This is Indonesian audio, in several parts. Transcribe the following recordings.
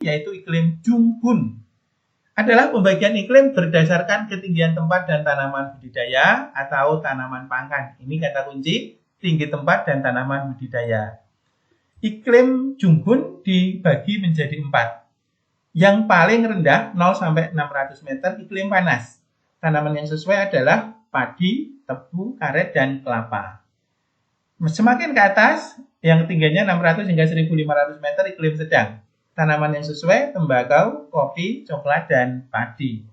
yaitu iklim Junghun. Adalah pembagian iklim berdasarkan ketinggian tempat dan tanaman budidaya atau tanaman pangan. Ini kata kunci, tinggi tempat dan tanaman budidaya. Iklim Junghun dibagi menjadi 4. Yang paling rendah 0 sampai 600 meter iklim panas. Tanaman yang sesuai adalah padi, tebu, karet, dan kelapa. Semakin ke atas, yang tingginya 600 hingga 1500 meter iklim sedang. Tanaman yang sesuai tembakau, kopi, coklat, dan padi.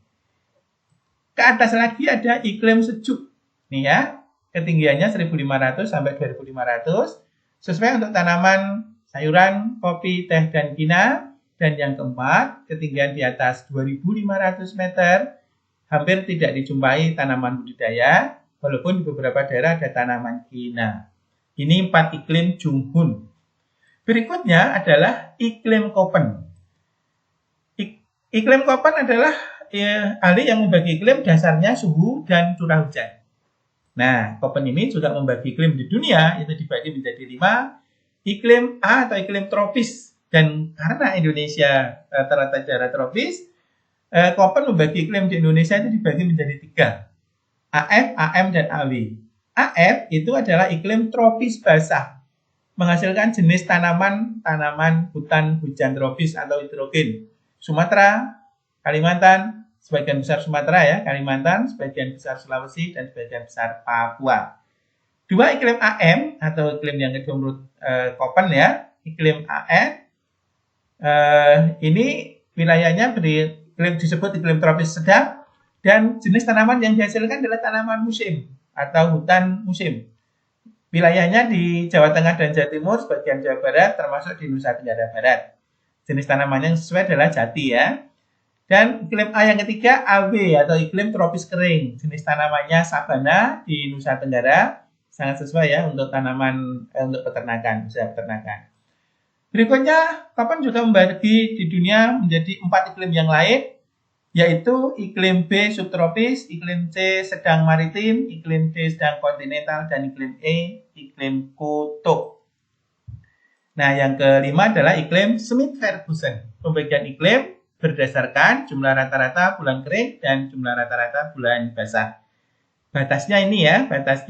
Ke atas lagi ada iklim sejuk. Nih ya, ketinggiannya 1500 sampai 2500. Sesuai untuk tanaman sayuran, kopi, teh, dan kina. Dan yang keempat, ketinggian di atas 2500 meter, hampir tidak dijumpai tanaman budidaya, walaupun di beberapa daerah ada tanaman kina. Ini 4 iklim Junghun. Berikutnya adalah iklim Köppen. Iklim Köppen adalah ahli yang membagi iklim dasarnya suhu dan curah hujan. Nah, Köppen ini juga membagi iklim di dunia, itu dibagi menjadi 5. Iklim A atau iklim tropis. Dan karena Indonesia terletak di daerah tropis, Köppen membagi iklim di Indonesia itu dibagi menjadi 3. AF, AM, dan AW. AF itu adalah iklim tropis basah, menghasilkan jenis tanaman hutan hujan tropis atau hidrogen. Sumatera, Kalimantan, sebagian besar Sumatera ya, Kalimantan, sebagian besar Sulawesi, dan sebagian besar Papua. 2 iklim AM atau iklim yang kedua menurut Köppen ya, iklim AM. Ini wilayahnya disebut iklim tropis sedang, dan jenis tanaman yang dihasilkan adalah tanaman musim atau hutan musim. Wilayahnya di Jawa Tengah dan Jawa Timur, sebagian Jawa Barat, termasuk di Nusa Tenggara Barat. Jenis tanaman yang sesuai adalah jati ya. Dan iklim A yang ketiga, AW atau iklim tropis kering. Jenis tanamannya sabana di Nusa Tenggara, sangat sesuai ya untuk tanaman untuk peternakan, usaha peternakan. Berikutnya, Köppen juga membagi di dunia menjadi 4 iklim yang lain, yaitu iklim B subtropis, iklim C sedang maritim, iklim D sedang kontinental, dan iklim E iklim kutub. Nah, yang kelima adalah iklim Smith-Ferguson. Pembagian iklim berdasarkan jumlah rata-rata bulan kering dan jumlah rata-rata bulan basah. Batasnya ini ya, batas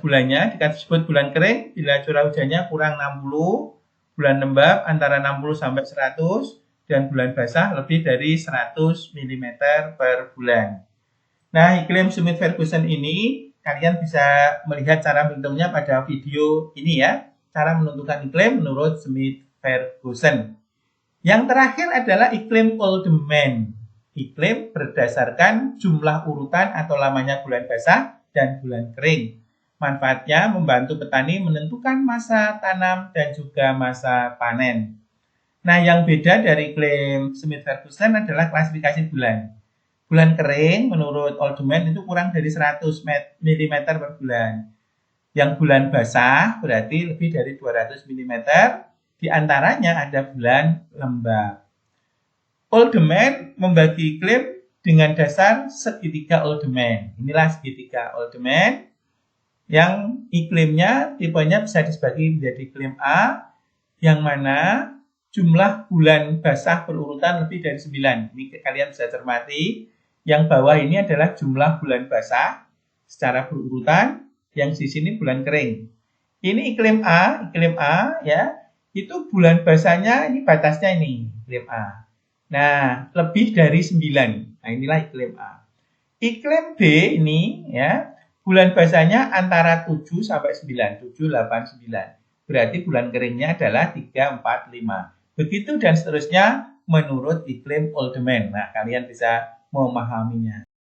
bulannya disebut bulan kering bila curah hujannya kurang 60, bulan lembab antara 60 sampai 100, dan bulan basah lebih dari 100 mm per bulan. Nah, iklim Smith-Ferguson ini kalian bisa melihat cara menentukannya pada video ini ya. Cara menentukan iklim menurut Smith-Ferguson. Yang terakhir adalah iklim Oldman. Iklim berdasarkan jumlah urutan atau lamanya bulan basah dan bulan kering. Manfaatnya membantu petani menentukan masa tanam dan juga masa panen. Nah, yang beda dari iklim Smith-Ferguson adalah klasifikasi bulan. Bulan kering menurut Oldman itu kurang dari 100 mm per bulan. Yang bulan basah berarti lebih dari 200 mm. Di antaranya ada bulan lembab. Oldman membagi iklim dengan dasar segitiga Oldman. Inilah segitiga Oldman. Yang iklimnya tipenya bisa dibagi menjadi iklim A, yang mana jumlah bulan basah berurutan lebih dari 9. Ini kalian bisa cermati. Yang bawah ini adalah jumlah bulan basah secara berurutan, yang di sini bulan kering. Ini iklim A ya, itu bulan basahnya ini batasnya ini, iklim A. Nah, lebih dari 9. Nah, inilah iklim A. Iklim B ini ya, bulan basahnya antara 7 sampai 9, 7, 8, 9. Berarti bulan keringnya adalah 3, 4, 5. Begitu dan seterusnya menurut iklim Oldman. Nah, kalian bisa memahaminya.